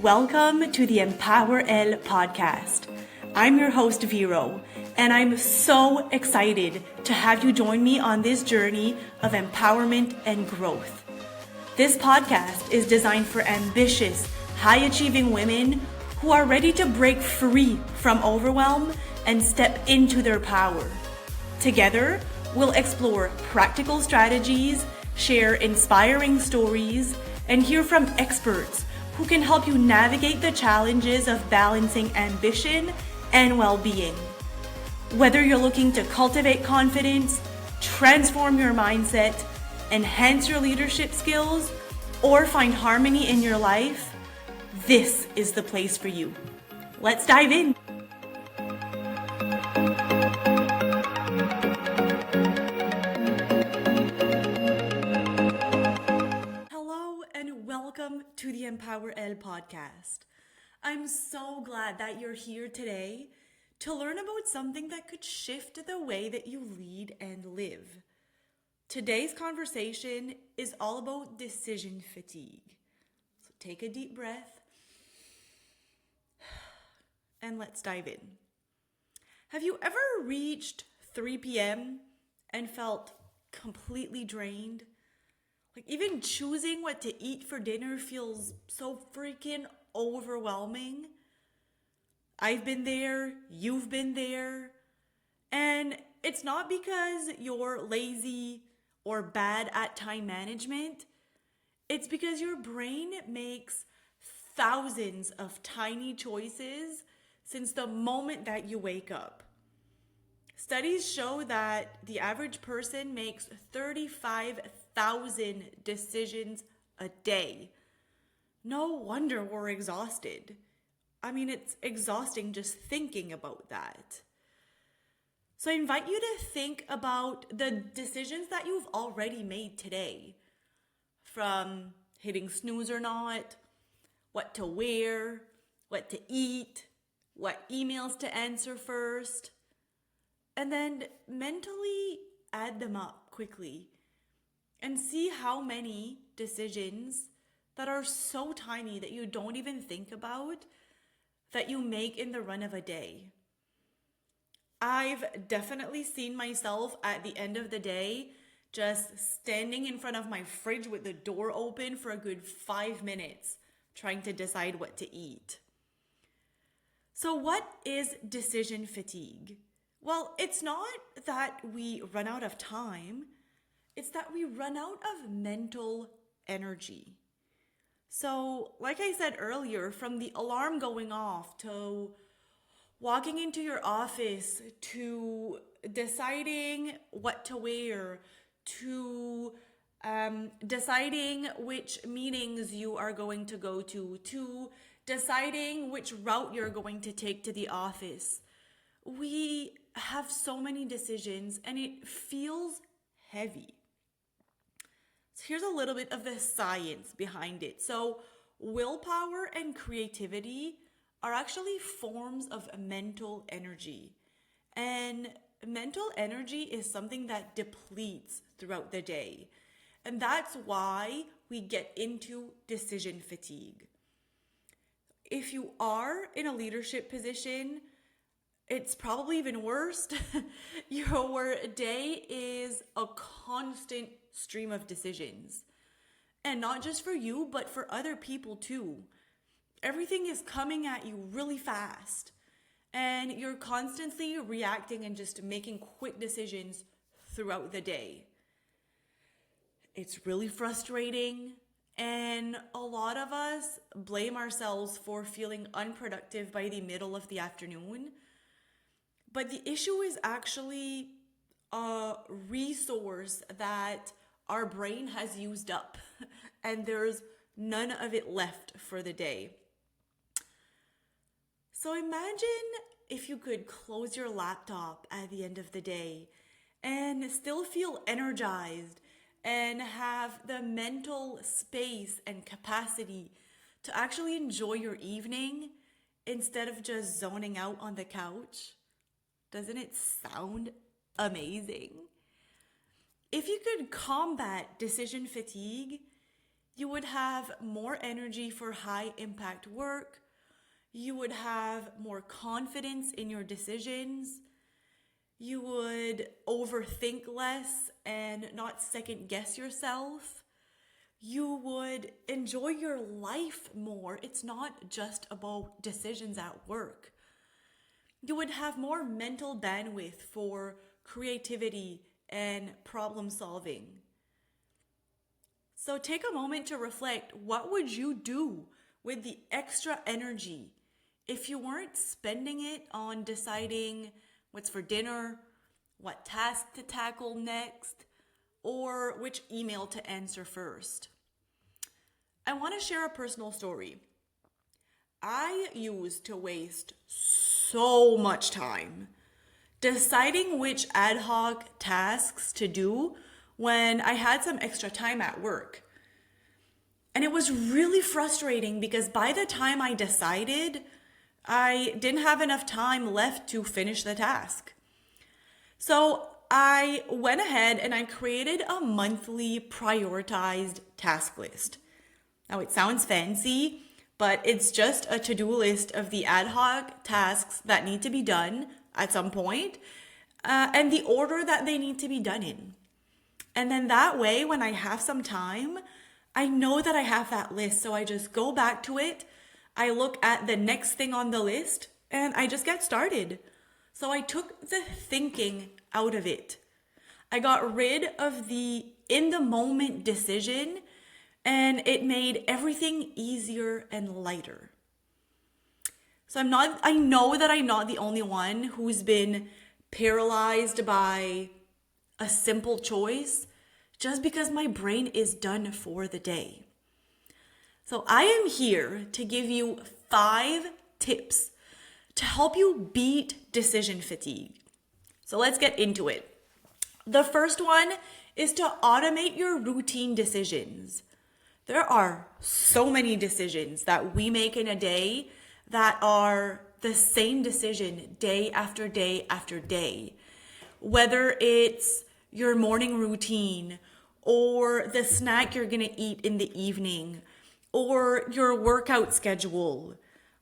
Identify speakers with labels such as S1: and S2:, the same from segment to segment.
S1: Welcome to the EmpowerElle podcast. I'm your host, Vero, and I'm so excited to have you join me on this journey of empowerment and growth. This podcast is designed for ambitious, high-achieving women who are ready to break free from overwhelm and step into their power. Together, we'll explore practical strategies, share inspiring stories, and hear from experts who can help you navigate the challenges of balancing ambition and well-being. Whether you're looking to cultivate confidence, transform your mindset, enhance your leadership skills, or find harmony in your life, this is the place for you. Let's dive in. Welcome to the EmpowerElle podcast. I'm so glad that you're here today to learn about something that could shift the way that you lead and live. Today's conversation is all about decision fatigue. So take a deep breath and let's dive in. Have you ever reached 3 p.m. and felt completely drained? Like even choosing what to eat for dinner feels so freaking overwhelming. I've been there, you've been there. And it's not because you're lazy or bad at time management. It's because your brain makes thousands of tiny choices since the moment that you wake up. Studies show that the average person makes 35,000 decisions a day. No wonder we're exhausted. I mean, it's exhausting just thinking about that. So I invite you to think about the decisions that you've already made today. From hitting snooze or not, what to wear, what to eat, what emails to answer first. And then mentally add them up quickly and see how many decisions that are so tiny that you don't even think about that you make in the run of a day. I've definitely seen myself at the end of the day just standing in front of my fridge with the door open for a good 5 minutes trying to decide what to eat. So what is decision fatigue? Well, it's not that we run out of time, it's that we run out of mental energy. So, like I said earlier, from the alarm going off to walking into your office to deciding what to wear to deciding which meetings you are going to go to deciding which route you're going to take to the office. We have so many decisions and it feels heavy. So here's a little bit of the science behind it. So willpower and creativity are actually forms of mental energy. And mental energy is something that depletes throughout the day. And that's why we get into decision fatigue. If you are in a leadership position, it's probably even worse. Your day is a constant stream of decisions. And not just for you, but for other people too. Everything is coming at you really fast. And you're constantly reacting and just making quick decisions throughout the day. It's really frustrating. And a lot of us blame ourselves for feeling unproductive by the middle of the afternoon. But the issue is actually a resource that our brain has used up, and there's none of it left for the day. So imagine if you could close your laptop at the end of the day and still feel energized and have the mental space and capacity to actually enjoy your evening instead of just zoning out on the couch. Doesn't it sound amazing? If you could combat decision fatigue, You would have more energy for high impact work. You would have more confidence in your decisions. You would overthink less and not second guess yourself. You would enjoy your life more. It's not just about decisions at work. You would have more mental bandwidth for creativity and problem solving. So take a moment to reflect, what would you do with the extra energy if you weren't spending it on deciding what's for dinner, what task to tackle next, or which email to answer first? I want to share a personal story. I used to waste so much time deciding which ad hoc tasks to do when I had some extra time at work. And it was really frustrating because by the time I decided, I didn't have enough time left to finish the task. So I went ahead and I created a monthly prioritized task list. Now it sounds fancy, but it's just a to-do list of the ad hoc tasks that need to be done at some point, and the order that they need to be done in. And then that way, when I have some time, I know that I have that list. So I just go back to it. I look at the next thing on the list and I just get started. So I took the thinking out of it. I got rid of the in the moment decision, and it made everything easier and lighter. So I know that I'm not the only one who's been paralyzed by a simple choice just because my brain is done for the day. So I am here to give you 5 tips to help you beat decision fatigue. So let's get into it. The first one is to automate your routine decisions. There are so many decisions that we make in a day that are the same decision day after day after day. Whether it's your morning routine or the snack you're gonna eat in the evening or your workout schedule,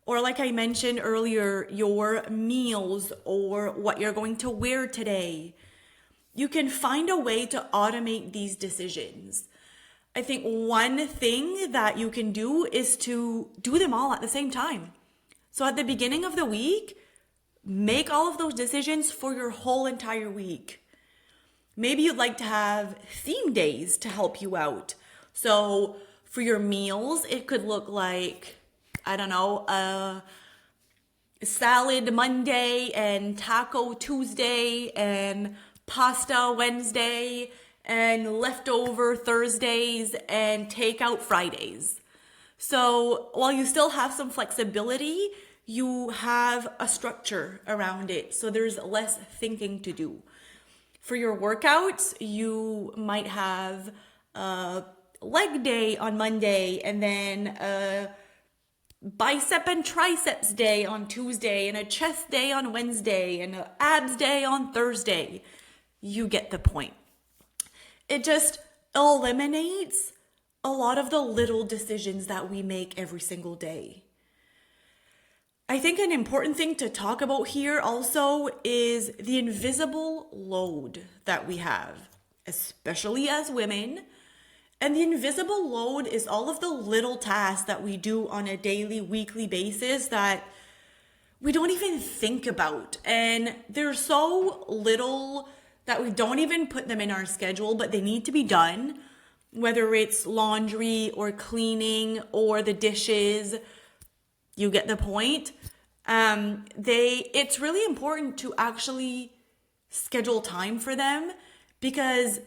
S1: or like I mentioned earlier, your meals or what you're going to wear today. You can find a way to automate these decisions. I think one thing that you can do is to do them all at the same time. So at the beginning of the week, make all of those decisions for your whole entire week. Maybe you'd like to have theme days to help you out. So for your meals, it could look like, I don't know, salad Monday and taco Tuesday and pasta Wednesday and leftover Thursdays and takeout Fridays. So while you still have some flexibility, you have a structure around it. So there's less thinking to do. For your workouts, you might have a leg day on Monday and then a bicep and triceps day on Tuesday and a chest day on Wednesday and an abs day on Thursday. You get the point. It just eliminates a lot of the little decisions that we make every single day. I think an important thing to talk about here also is the invisible load that we have, especially as women. And the invisible load is all of the little tasks that we do on a daily, weekly basis that we don't even think about. And they're so little that we don't even put them in our schedule, but they need to be done, whether it's laundry or cleaning or the dishes. You get the point. It's really important to actually schedule time for them because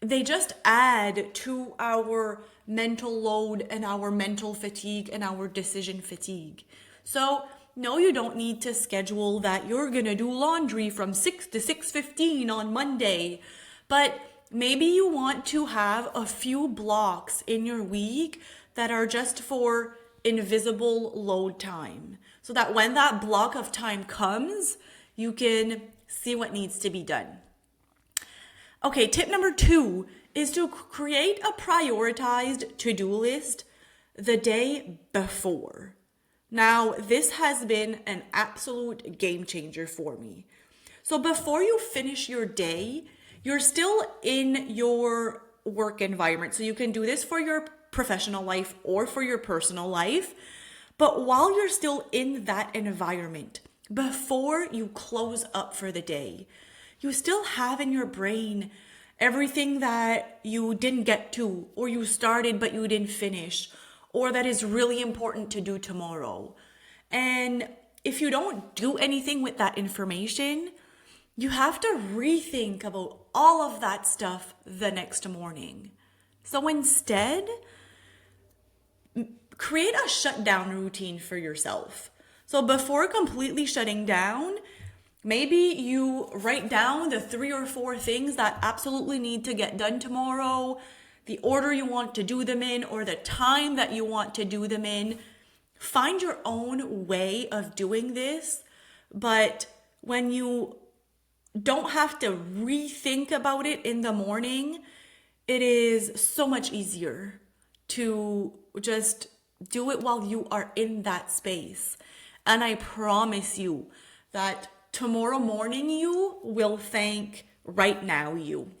S1: they just add to our mental load and our mental fatigue and our decision fatigue. So no, you don't need to schedule that you're gonna do laundry from 6 to 6:15 on Monday, but maybe you want to have a few blocks in your week that are just for invisible load time, so that when that block of time comes, you can see what needs to be done. Okay, tip number 2 is to create a prioritized to-do list the day before. Now, this has been an absolute game changer for me. So before you finish your day, you're still in your work environment. So you can do this for your professional life or for your personal life. But while you're still in that environment, before you close up for the day, you still have in your brain everything that you didn't get to, or you started but you didn't finish, or that is really important to do tomorrow. And if you don't do anything with that information, you have to rethink about all of that stuff the next morning. So instead, create a shutdown routine for yourself. So before completely shutting down, maybe you write down the 3 or 4 things that absolutely need to get done tomorrow, the order you want to do them in, or the time that you want to do them in. Find your own way of doing this, but when you don't have to rethink about it in the morning, it is so much easier to just do it while you are in that space. And I promise you that tomorrow morning you will thank right now you.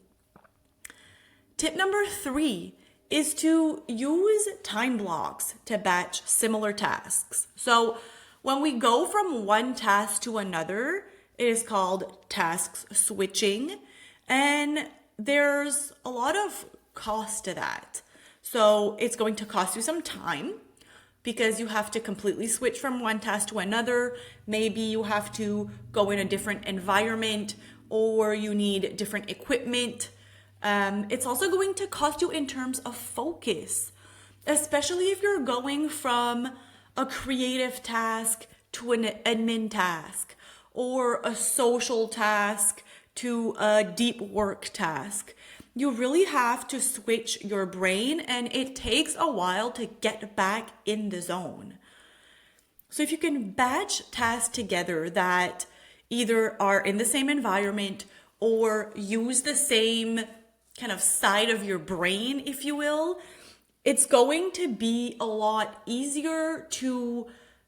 S1: Tip number 3 is to use time blocks to batch similar tasks. So when we go from one task to another, it is called tasks switching, and there's a lot of cost to that. So it's going to cost you some time because you have to completely switch from one task to another. Maybe you have to go in a different environment, or you need different equipment. It's also going to cost you in terms of focus, especially if you're going from a creative task to an admin task, or a social task to a deep work task. You really have to switch your brain, and it takes a while to get back in the zone. So if you can batch tasks together that either are in the same environment or use the same kind of side of your brain, if you will, it's going to be a lot easier to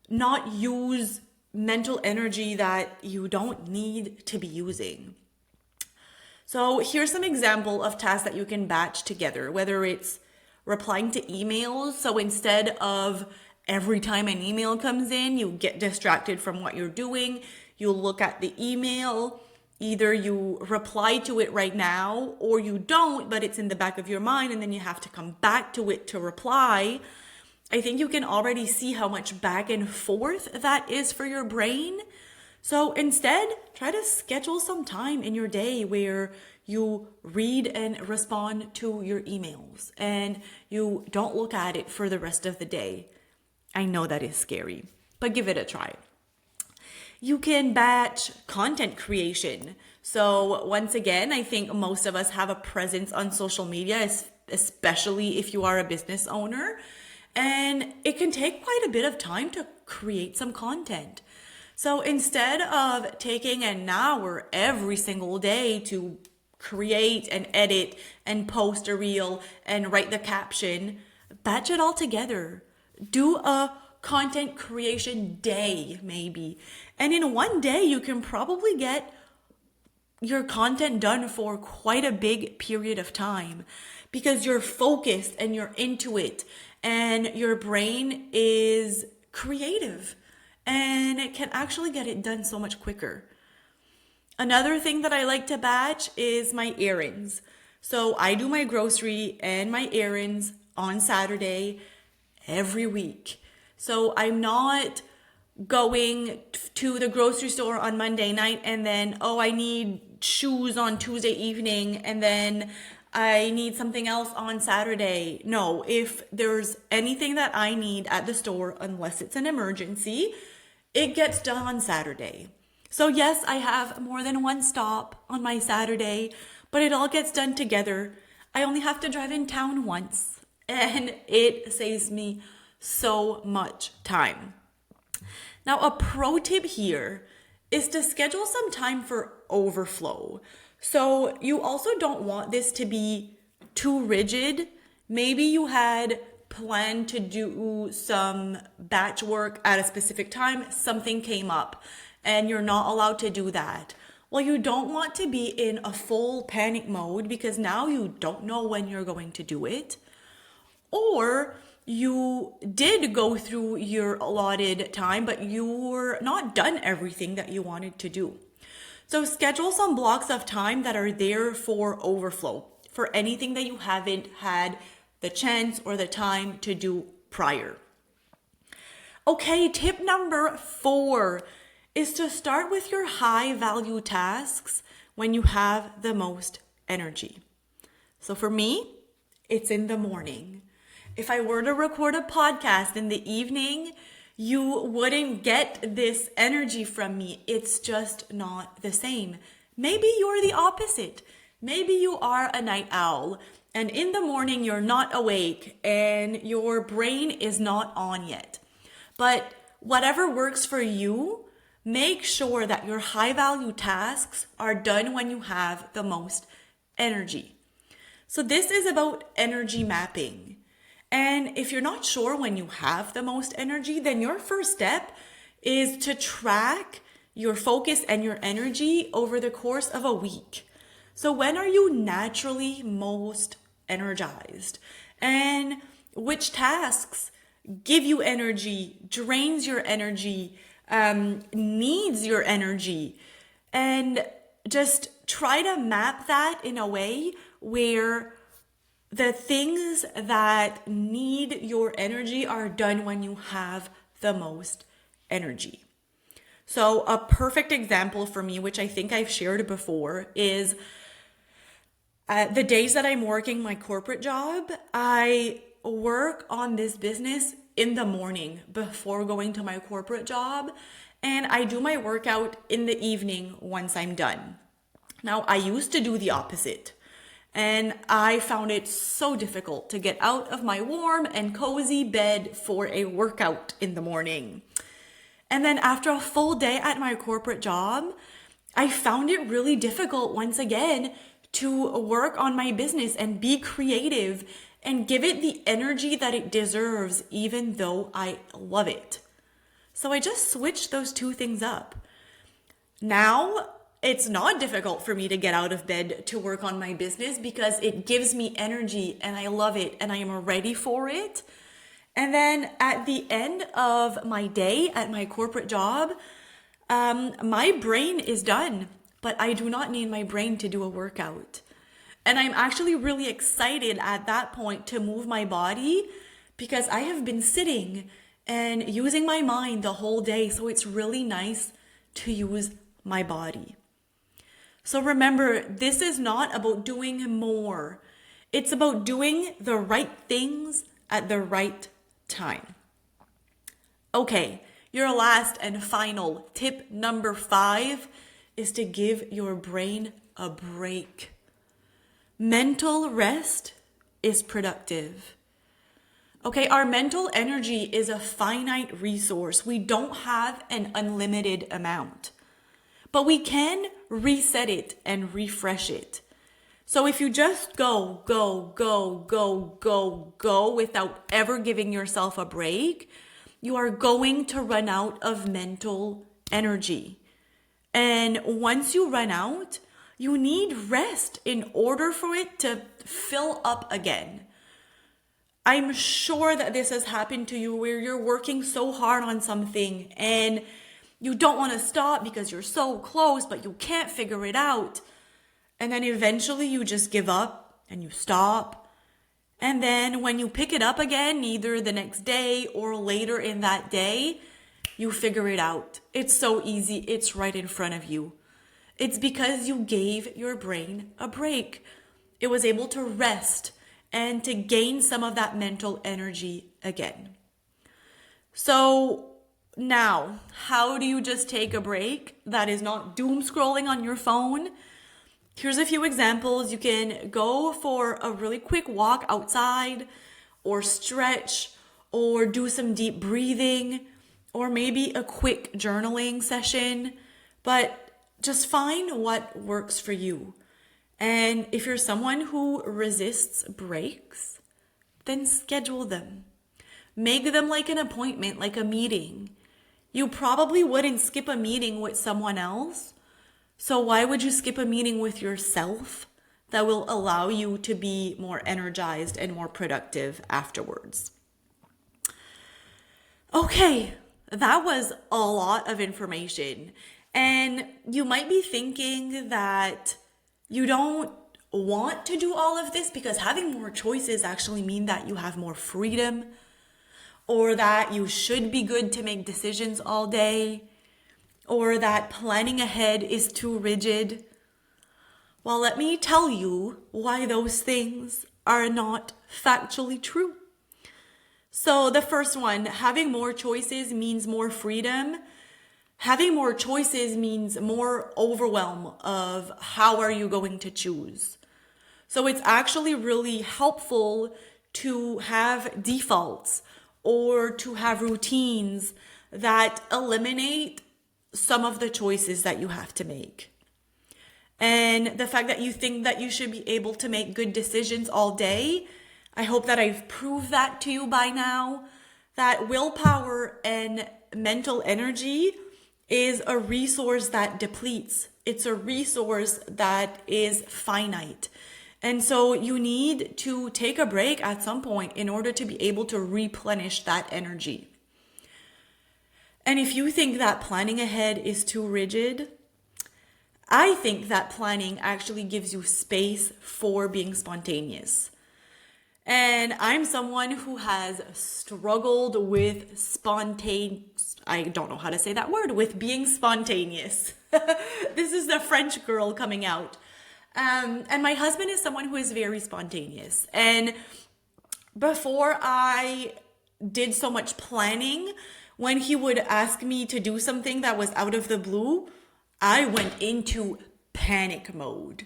S1: not use mental energy that you don't need to be using. So here's some example of tasks that you can batch together, whether it's replying to emails. So instead of every time an email comes in, you get distracted from what you're doing, you look at the email, either you reply to it right now or you don't, but it's in the back of your mind and then you have to come back to it to reply. I think you can already see how much back and forth that is for your brain. So instead, try to schedule some time in your day where you read and respond to your emails and you don't look at it for the rest of the day. I know that is scary, but give it a try. You can batch content creation. So once again, I think most of us have a presence on social media, especially if you are a business owner. And it can take quite a bit of time to create some content. So instead of taking an hour every single day to create and edit and post a reel and write the caption, batch it all together. Do a content creation day maybe. And in one day, you can probably get your content done for quite a big period of time because you're focused and you're into it and your brain is creative and it can actually get it done so much quicker. Another thing that I like to batch is my errands. So I do my grocery and my errands on Saturday every week. So I'm not going to the grocery store on Monday night and then, I need shoes on Tuesday evening and then I need something else on Saturday. No, if there's anything that I need at the store, unless it's an emergency, it gets done on Saturday. So yes, I have more than one stop on my Saturday, but it all gets done together. I only have to drive in town once and it saves me so much time. Now, a pro tip here is to schedule some time for overflow. So you also don't want this to be too rigid. Maybe you had planned to do some batch work at a specific time, something came up, and you're not allowed to do that. Well, you don't want to be in a full panic mode because now you don't know when you're going to do it. Or you did go through your allotted time, but you were not done everything that you wanted to do. So schedule some blocks of time that are there for overflow, for anything that you haven't had the chance or the time to do prior. Okay, tip number 4 is to start with your high value tasks when you have the most energy. So for me, it's in the morning. If I were to record a podcast in the evening, you wouldn't get this energy from me. It's just not the same. Maybe you're the opposite. Maybe you are a night owl and in the morning you're not awake and your brain is not on yet. But whatever works for you, make sure that your high value tasks are done when you have the most energy. So this is about energy mapping. And if you're not sure when you have the most energy, then your first step is to track your focus and your energy over the course of a week. So when are you naturally most energized? And which tasks give you energy, drains your energy, needs your energy? And just try to map that in a way where the things that need your energy are done when you have the most energy. So a perfect example for me, which I think I've shared before, is the days that I'm working my corporate job, I work on this business in the morning before going to my corporate job, and I do my workout in the evening once I'm done. Now, I used to do the opposite. And I found it so difficult to get out of my warm and cozy bed for a workout in the morning. And then after a full day at my corporate job, I found it really difficult once again to work on my business and be creative and give it the energy that it deserves, even though I love it. So I just switched those two things up. Now, it's not difficult for me to get out of bed to work on my business because it gives me energy and I love it and I am ready for it. And then at the end of my day at my corporate job, my brain is done, but I do not need my brain to do a workout. And I'm actually really excited at that point to move my body because I have been sitting and using my mind the whole day. So it's really nice to use my body. So remember, this is not about doing more. It's about doing the right things at the right time. Okay, your last and final tip number 5 is to give your brain a break. Mental rest is productive. Okay, our mental energy is a finite resource. We don't have an unlimited amount, but we can reset it and refresh it. So if you just go without ever giving yourself a break, you are going to run out of mental energy. And once you run out, you need rest in order for it to fill up again. I'm sure that this has happened to you where you're working so hard on something and you don't want to stop because you're so close, but you can't figure it out. And then eventually you just give up and you stop. And then when you pick it up again, either the next day or later in that day, you figure it out. It's so easy. It's right in front of you. It's because you gave your brain a break. It was able to rest and to gain some of that mental energy again. So now, how do you just take a break that is not doom scrolling on your phone? Here's a few examples. You can go for a really quick walk outside or stretch or do some deep breathing or maybe a quick journaling session, but just find what works for you. And if you're someone who resists breaks, then schedule them. Make them like an appointment, like a meeting. You probably wouldn't skip a meeting with someone else. So why would you skip a meeting with yourself that will allow you to be more energized and more productive afterwards? Okay, that was a lot of information. And you might be thinking that you don't want to do all of this because having more choices actually mean that you have more freedom, or that you should be good to make decisions all day, or that planning ahead is too rigid. Well, let me tell you why those things are not factually true. So the first one, having more choices means more freedom. Having more choices means more overwhelm of how are you going to choose. So it's actually really helpful to have defaults or to have routines that eliminate some of the choices that you have to make. And the fact that you think that you should be able to make good decisions all day, I hope that I've proved that to you by now, that willpower and mental energy is a resource that depletes. It's a resource that is finite. And so you need to take a break at some point in order to be able to replenish that energy. And if you think that planning ahead is too rigid, I think that planning actually gives you space for being spontaneous. And I'm someone who has struggled with I don't know how to say that word, with being spontaneous. This is the French girl coming out. And my husband is someone who is very spontaneous. And before I did so much planning, when he would ask me to do something that was out of the blue, I went into panic mode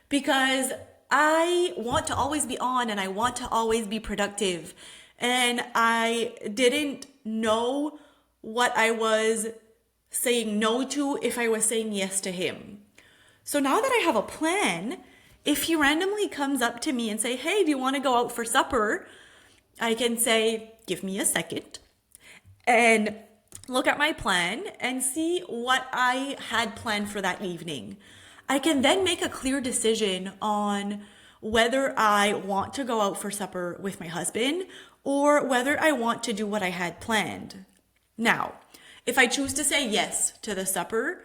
S1: because I want to always be on and I want to always be productive. And I didn't know what I was saying no to if I was saying yes to him. So now that I have a plan, if he randomly comes up to me and say, hey, do you want to go out for supper? I can say, give me a second, and look at my plan and see what I had planned for that evening. I can then make a clear decision on whether I want to go out for supper with my husband or whether I want to do what I had planned. Now, if I choose to say yes to the supper,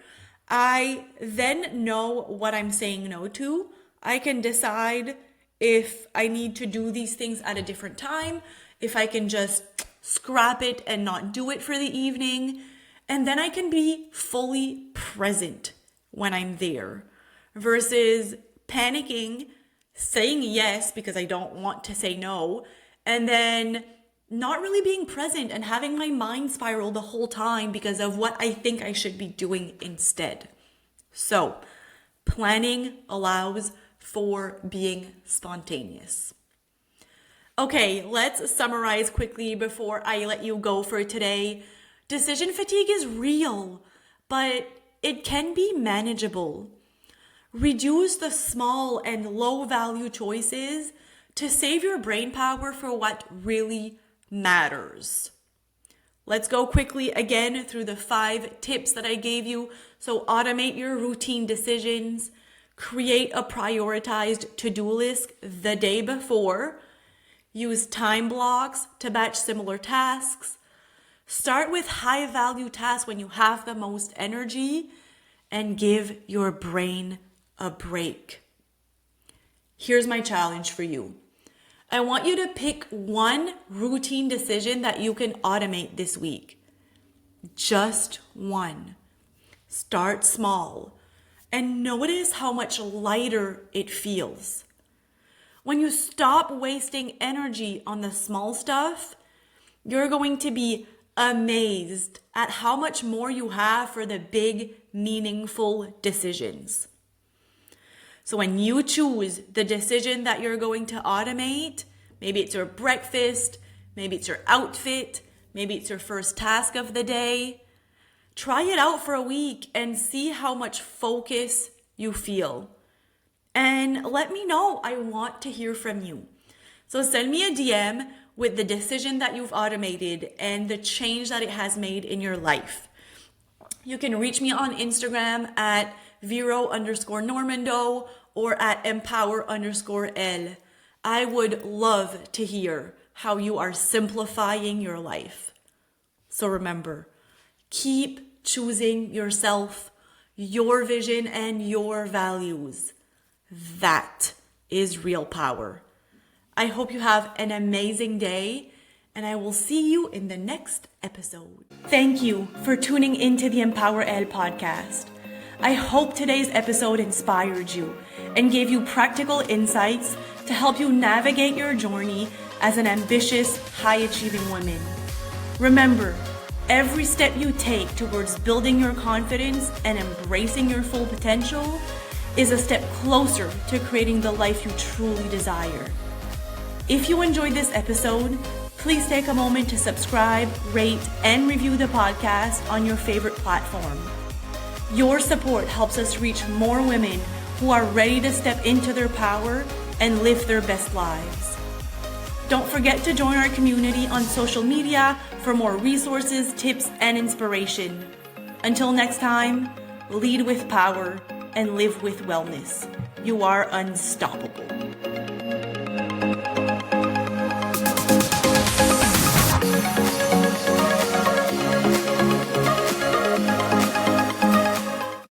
S1: I then know what I'm saying no to. I can decide if I need to do these things at a different time, if I can just scrap it and not do it for the evening, and then I can be fully present when I'm there versus panicking, saying yes because I don't want to say no, and then not really being present and having my mind spiral the whole time because of what I think I should be doing instead. So, planning allows for being spontaneous. Okay, let's summarize quickly before I let you go for today. Decision fatigue is real, but it can be manageable. Reduce the small and low value choices to save your brain power for what really matters. Let's go quickly again through the 5 tips that I gave you. So automate your routine decisions, create a prioritized to-do list the day before, use time blocks to batch similar tasks, start with high value tasks when you have the most energy, and give your brain a break. Here's my challenge for you. I want you to pick one routine decision that you can automate this week. Just one. Start small and notice how much lighter it feels. When you stop wasting energy on the small stuff, you're going to be amazed at how much more you have for the big, meaningful decisions. So when you choose the decision that you're going to automate, maybe it's your breakfast, maybe it's your outfit, maybe it's your first task of the day, try it out for a week and see how much focus you feel. And let me know. I want to hear from you. So send me a DM with the decision that you've automated and the change that it has made in your life. You can reach me on Instagram at Vero_Normando or at EmpowerElle. I would love to hear how you are simplifying your life. So remember, keep choosing yourself, your vision, and your values. That is real power. I hope you have an amazing day, and I will see you in the next episode. Thank you for tuning into the EmpowerElle podcast. I hope today's episode inspired you and gave you practical insights to help you navigate your journey as an ambitious, high-achieving woman. Remember, every step you take towards building your confidence and embracing your full potential is a step closer to creating the life you truly desire. If you enjoyed this episode, please take a moment to subscribe, rate, and review the podcast on your favorite platform. Your support helps us reach more women who are ready to step into their power and live their best lives. Don't forget to join our community on social media for more resources, tips, and inspiration. Until next time, lead with power and live with wellness. You are unstoppable.